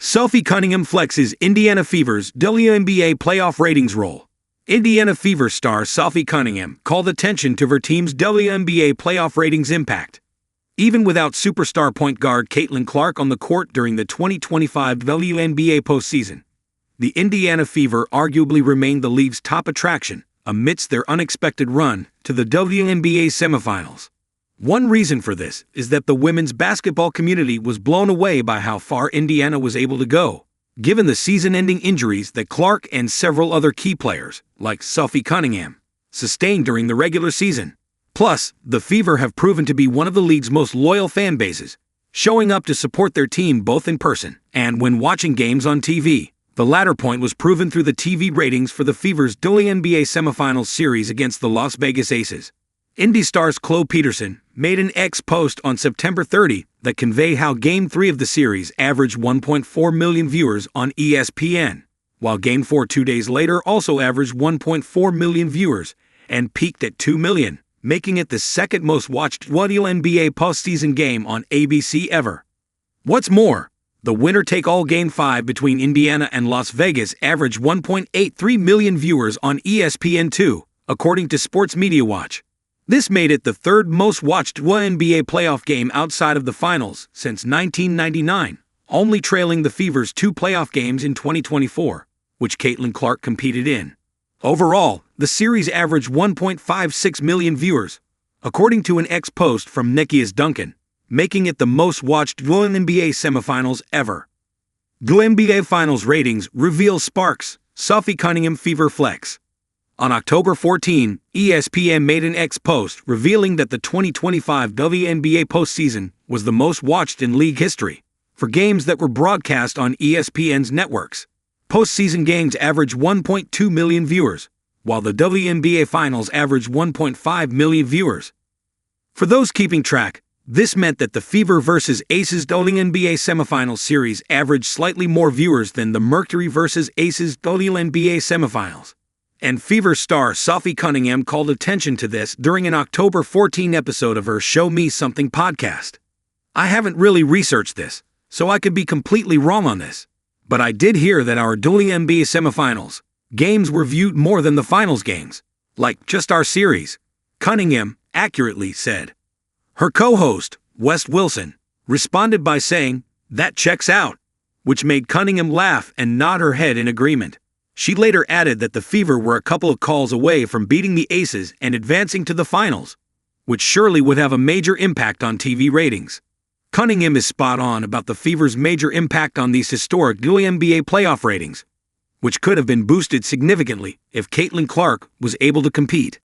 Sophie Cunningham flexes Indiana Fever's WNBA playoff ratings role. Indiana Fever star Sophie Cunningham called attention to her team's WNBA playoff ratings impact. Even without superstar point guard Caitlin Clark on the court during the 2025 WNBA postseason, the Indiana Fever arguably remained the league's top attraction amidst their unexpected run to the WNBA Semifinals. One reason for this is that the women's basketball community was blown away by how far Indiana was able to go, given the season-ending injuries that Clark and several other key players, like Sophie Cunningham, sustained during the regular season. Plus, the Fever have proven to be one of the league's most loyal fan bases, showing up to support their team both in person and when watching games on TV. The latter point was proven through the TV ratings for the Fever's WNBA Semifinals series against the Las Vegas Aces. Indy star's Chloe Peterson made an X post on September 30 that conveyed how Game 3 of the series averaged 1.4 million viewers on ESPN, while Game 4 2 days later also averaged 1.4 million viewers and peaked at 2 million, making it the second most watched WNBA postseason game on ABC ever. What's more, the winner-take-all Game 5 between Indiana and Las Vegas averaged 1.83 million viewers on ESPN2, according to Sports Media Watch. This made it the third most watched WNBA playoff game outside of the finals since 1999, only trailing the Fever's 2 playoff games in 2024, which Caitlin Clark competed in. Overall, the series averaged 1.56 million viewers, according to an X post from Nikias Duncan, making it the most watched WNBA semifinals ever. WNBA Finals ratings reveal sparks, Sophie Cunningham Fever Flex. On October 14, ESPN made an X post revealing that the 2025 WNBA postseason was the most watched in league history. For games that were broadcast on ESPN's networks, postseason games averaged 1.2 million viewers, while the WNBA Finals averaged 1.5 million viewers. For those keeping track, this meant that the Fever vs. Aces WNBA semifinal series averaged slightly more viewers than the Mercury vs. Aces WNBA semifinals. And Fever star Sophie Cunningham called attention to this during an October 14 episode of her Show Me Something podcast. I haven't really researched this, so I could be completely wrong on this, but I did hear that our WNBA semifinals games were viewed more than the finals games, like just our series, Cunningham accurately said. Her co-host, Wes Wilson, responded by saying, "That checks out," which made Cunningham laugh and nod her head in agreement. She later added that the Fever were a couple of calls away from beating the Aces and advancing to the finals, which surely would have a major impact on TV ratings. Cunningham is spot on about the Fever's major impact on these historic WNBA playoff ratings, which could have been boosted significantly if Caitlin Clark was able to compete.